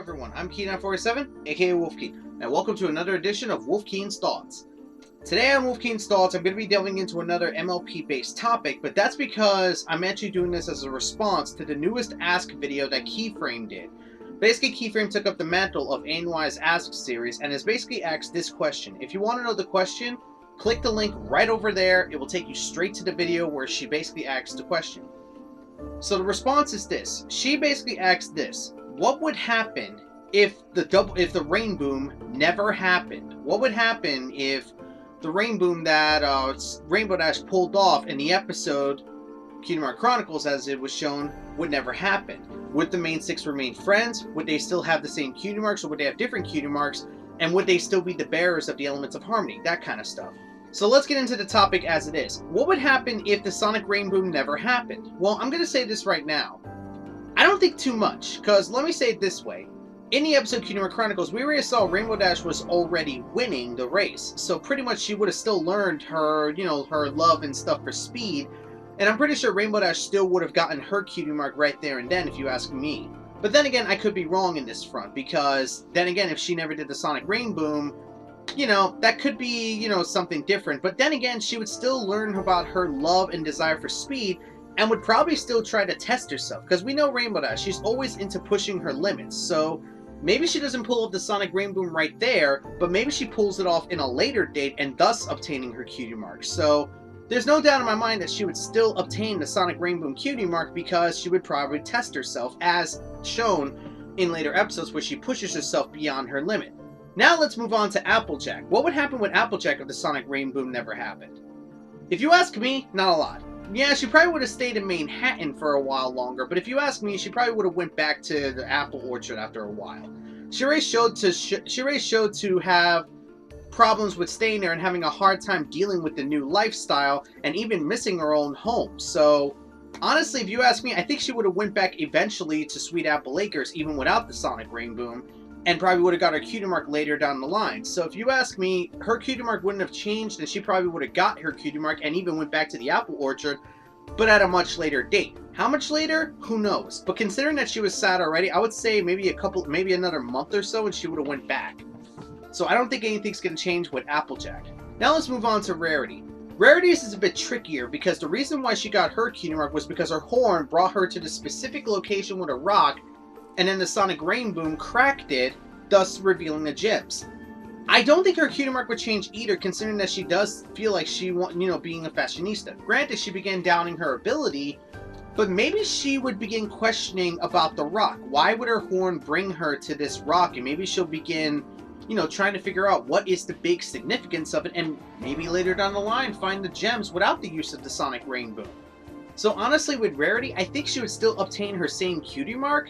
everyone, I'm Key947, aka Wolfkeen, and welcome to another edition of Wolfkeen's Thoughts. Today on Wolfkeen's Thoughts, I'm going to be delving into another MLP-based topic, but that's because I'm actually doing this as a response to the newest Ask video that Keyframe did. Basically, Keyframe took up the mantle of ANY's Ask series and has basically asked this question. If you want to know the question, click the link right over there. It will take you straight to the video where she basically asks the question. So the response is this. She basically asked this. What would happen if the Rainboom never happened? What would happen if the Rainboom that Rainbow Dash pulled off in the episode Kingdom Hearts Chronicles, as it was shown, would never happen? Would the main six remain friends? Would they still have the same cutie marks, or would they have different cutie marks? And would they still be the bearers of the elements of harmony? That kind of stuff. So let's get into the topic as it is. What would happen if the Sonic Rainboom never happened? Well, I'm going to say this right now. I don't think too much, because let me say it this way. In the episode Kingdom Hearts Chronicles, we already saw Rainbow Dash was already winning the race. So pretty much she would have still learned her, her love and stuff for speed. And I'm pretty sure Rainbow Dash still would have gotten her cutie mark right there and then, if you ask me. But then again, I could be wrong in this front, because then again, if she never did the Sonic Rainboom, that could be, something different. But then again, she would still learn about her love and desire for speed, and would probably still try to test herself. Because we know Rainbow Dash, she's always into pushing her limits. So maybe she doesn't pull off the Sonic Rainboom right there, but maybe she pulls it off in a later date, and thus obtaining her cutie mark. So there's no doubt in my mind that she would still obtain the Sonic Rainboom cutie mark, because she would probably test herself, as shown in later episodes where she pushes herself beyond her limit. Now let's move on to Applejack. What would happen with Applejack if the Sonic Rainboom never happened? If you ask me, not a lot. Yeah, she probably would have stayed in Manhattan for a while longer, but if you ask me, she probably would have went back to the apple orchard after a while. She already showed to have problems with staying there and having a hard time dealing with the new lifestyle and even missing her own home. So honestly, if you ask me, I think she would have went back eventually to Sweet Apple Acres even without the Sonic Rainboom, and probably would have got her cutie mark later down the line. So if you ask me, her cutie mark wouldn't have changed, and she probably would have got her cutie mark and even went back to the apple orchard, but at a much later date. How much later? Who knows? But considering that she was sad already, I would say maybe another month or so and she would have went back. So I don't think anything's going to change with Applejack. Now let's move on to Rarity. Rarity's is a bit trickier, because the reason why she got her cutie mark was because her horn brought her to the specific location with a rock, and then the Sonic Rainboom cracked it, thus revealing the gems. I don't think her cutie mark would change either, considering that she does feel like she being a fashionista. Granted, she began doubting her ability, but maybe she would begin questioning about the rock. Why would her horn bring her to this rock? And maybe she'll begin, trying to figure out what is the big significance of it, and maybe later down the line find the gems without the use of the Sonic Rainboom. So honestly, with Rarity, I think she would still obtain her same cutie mark,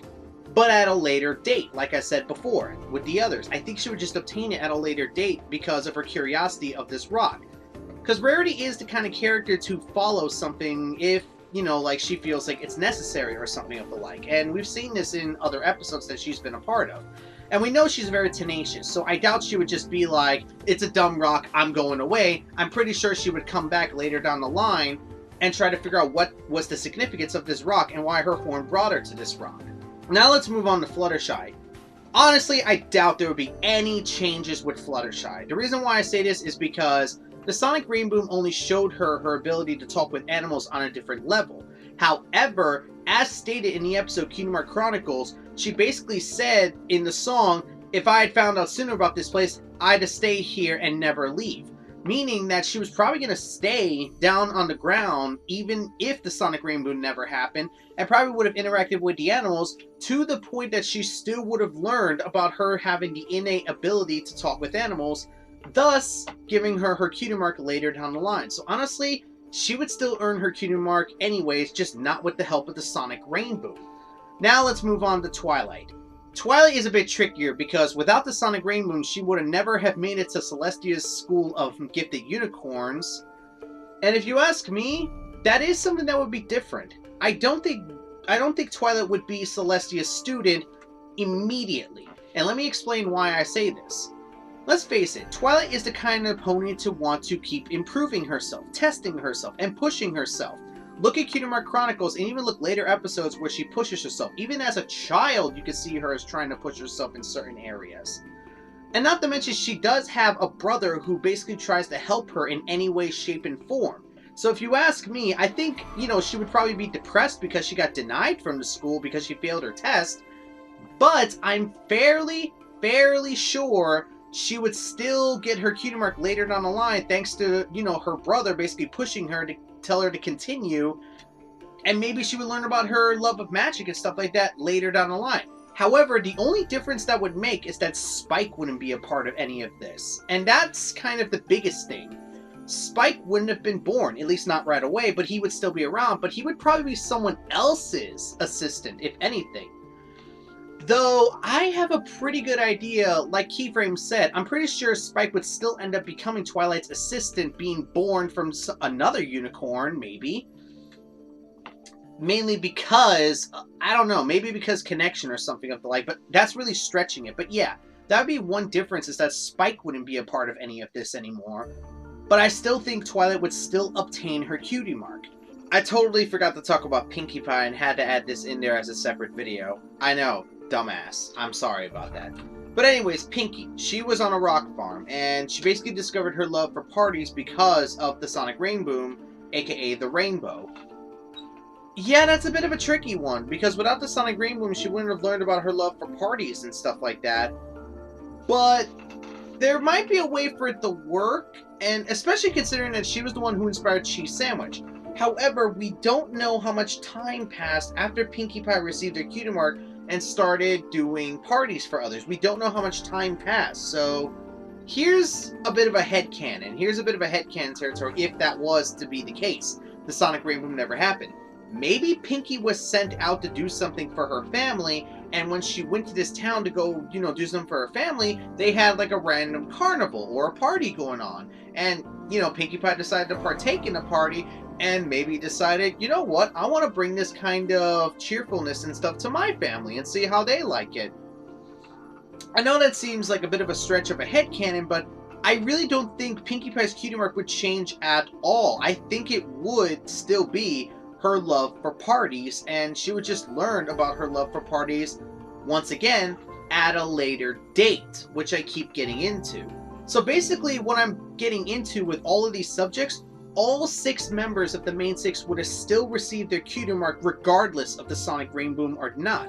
but at a later date, like I said before, with the others. I think she would just obtain it at a later date because of her curiosity of this rock. Because Rarity is the kind of character to follow something if, like she feels like it's necessary or something of the like. And we've seen this in other episodes that she's been a part of. And we know she's very tenacious, so I doubt she would just be like, it's a dumb rock, I'm going away. I'm pretty sure she would come back later down the line and try to figure out what was the significance of this rock and why her horn brought her to this rock. Now let's move on to Fluttershy. Honestly, I doubt there would be any changes with Fluttershy. The reason why I say this is because the Sonic Rainboom only showed her ability to talk with animals on a different level. However, as stated in the episode Kingdom Hearts Chronicles, she basically said in the song, if I had found out sooner about this place, I'd have stayed here and never leave. Meaning that she was probably going to stay down on the ground even if the Sonic Rainbow never happened, and probably would have interacted with the animals to the point that she still would have learned about her having the innate ability to talk with animals, thus giving her her cutie mark later down the line. So honestly, she would still earn her cutie mark anyways, just not with the help of the Sonic Rainbow. Now let's move on to Twilight. Twilight is a bit trickier, because without the Sonic Rainboom, she would have never have made it to Celestia's School of Gifted Unicorns. And if you ask me, that is something that would be different. I don't think Twilight would be Celestia's student immediately. And let me explain why I say this. Let's face it, Twilight is the kind of pony to want to keep improving herself, testing herself, and pushing herself. Look at Cutie Mark Chronicles and even look later episodes where she pushes herself. Even as a child, you can see her as trying to push herself in certain areas. And not to mention, she does have a brother who basically tries to help her in any way, shape, and form. So if you ask me, I think, you know, she would probably be depressed because she got denied from the school because she failed her test. But I'm fairly sure she would still get her Cutie Mark later down the line thanks to, you know, her brother basically pushing her to tell her to continue. And maybe she would learn about her love of magic and stuff like that later down the line. However, the only difference that would make is that Spike wouldn't be a part of any of this. And that's kind of the biggest thing. Spike wouldn't have been born, at least not right away, but he would still be around, but he would probably be someone else's assistant, if anything. Though, I have a pretty good idea, like Keyframes said, I'm pretty sure Spike would still end up becoming Twilight's assistant, being born from another unicorn, maybe. Mainly because, I don't know, maybe because connection or something of the like, but that's really stretching it. But yeah, that would be one difference, is that Spike wouldn't be a part of any of this anymore. But I still think Twilight would still obtain her Cutie Mark. I totally forgot to talk about Pinkie Pie and had to add this in there as a separate video. I know, dumbass. I'm sorry about that. But anyways, Pinkie, she was on a rock farm, and she basically discovered her love for parties because of the Sonic Rainboom, aka the Rainbow. Yeah, that's a bit of a tricky one, because without the Sonic Rainboom, she wouldn't have learned about her love for parties and stuff like that. But there might be a way for it to work, and especially considering that she was the one who inspired Cheese Sandwich. However, we don't know how much time passed after Pinkie Pie received her Cutie Mark and started doing parties for others. We don't know how much time passed, so here's a bit of a headcanon. Here's a bit of a headcanon territory if that was to be the case. The Sonic Rainboom never happened. Maybe Pinkie was sent out to do something for her family, and when she went to this town to go, you know, do something for her family, they had like a random carnival or a party going on. And, you know, Pinkie Pie decided to partake in the party, and maybe decided, you know what, I want to bring this kind of cheerfulness and stuff to my family and see how they like it. I know that seems like a bit of a stretch of a headcanon, but I really don't think Pinkie Pie's Cutie Mark would change at all. I think it would still be her love for parties, and she would just learn about her love for parties once again at a later date, which I keep getting into. So basically what I'm getting into with all of these subjects, all 6 members of the main 6 would have still received their Cutie Mark regardless of the Sonic Rainboom or not.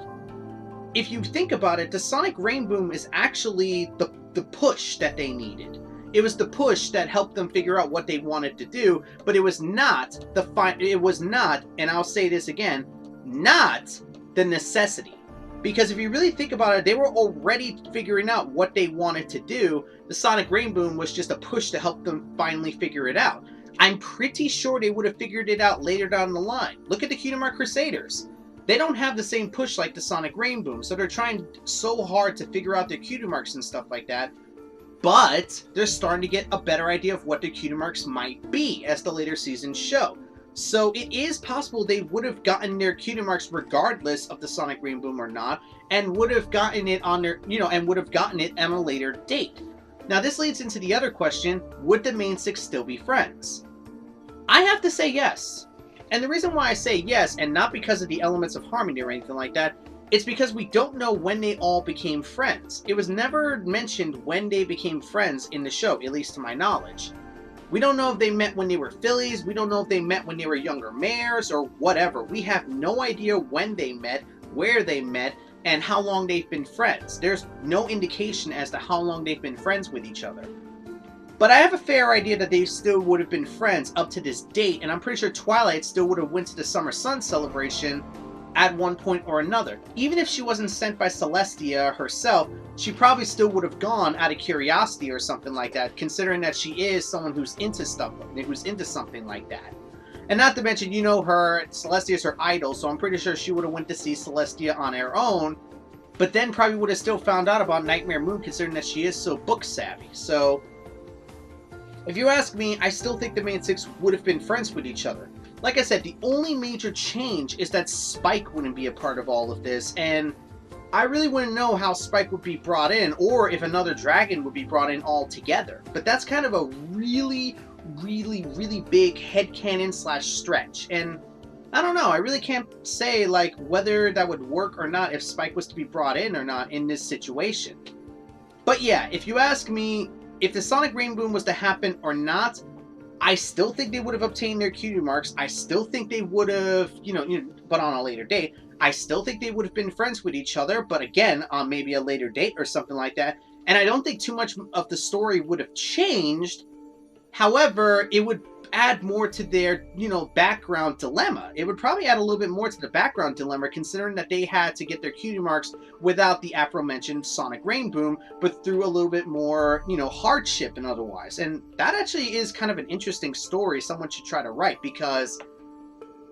If you think about it, the Sonic Rainboom is actually the push that they needed. It was the push that helped them figure out what they wanted to do, but it was not and I'll say this again, not the necessity. Because if you really think about it, they were already figuring out what they wanted to do. The Sonic Rainboom was just a push to help them finally figure it out. I'm pretty sure they would have figured it out later down the line. Look at the Cutie Mark Crusaders. They don't have the same push like the Sonic Rainboom, so they're trying so hard to figure out their Cutie Marks and stuff like that. But they're starting to get a better idea of what their Cutie Marks might be as the later seasons show. So it is possible they would have gotten their Cutie Marks regardless of the Sonic Rainboom or not, and would have gotten it on their, and would have gotten it on a later date. Now this leads into the other question, would the main 6 still be friends? I have to say yes. And the reason why I say yes, and not because of the elements of harmony or anything like that, it's because we don't know when they all became friends. It was never mentioned when they became friends in the show, at least to my knowledge. We don't know if they met when they were fillies, we don't know if they met when they were younger mares, or whatever. We have no idea when they met, where they met, and how long they've been friends. There's no indication as to how long they've been friends with each other. But I have a fair idea that they still would have been friends up to this date, and I'm pretty sure Twilight still would have went to the Summer Sun celebration at one point or another. Even if she wasn't sent by Celestia herself, she probably still would have gone out of curiosity or something like that, considering that she is someone who's into stuff, who's into something like that. And not to mention, you know her, Celestia's her idol, so I'm pretty sure she would have went to see Celestia on her own, but then probably would have still found out about Nightmare Moon, considering that she is so book savvy. So if you ask me, I still think the main 6 would have been friends with each other. Like I said, the only major change is that Spike wouldn't be a part of all of this, and I really wouldn't know how Spike would be brought in, or if another dragon would be brought in altogether. But that's kind of a really big headcanon / stretch, and I don't know. I really can't say like whether that would work or not if Spike was to be brought in or not in this situation. But yeah, if you ask me, if the Sonic Rainboom was to happen or not, I still think they would have obtained their cutie marks. I still think they would have, but on a later date. I still think they would have been friends with each other, but again, on maybe a later date or something like that. And I don't think too much of the story would have changed. However, it would add more to their, background dilemma. It would probably add a little bit more to the background dilemma, considering that they had to get their cutie marks without the aforementioned Sonic Rainboom, but through a little bit more, hardship and otherwise. And that actually is kind of an interesting story someone should try to write, because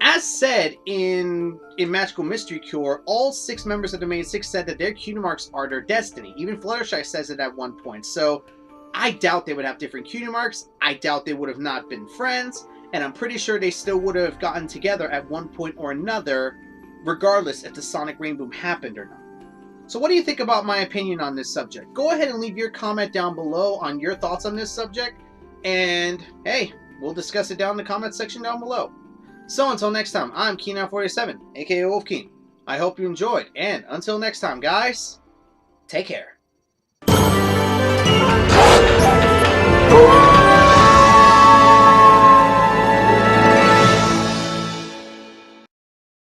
as said in Magical Mystery Cure, all 6 members of the main 6 said that their cutie marks are their destiny. Even Fluttershy says it at one point. So I doubt they would have different cutie marks. I doubt they would have not been friends. And I'm pretty sure they still would have gotten together at one point or another, regardless if the Sonic Rainboom happened or not. So what do you think about my opinion on this subject? Go ahead and leave your comment down below on your thoughts on this subject. And hey, we'll discuss it down in the comment section down below. So until next time, I'm Keenan47, aka Wolfkeen. I hope you enjoyed. And until next time, guys, take care.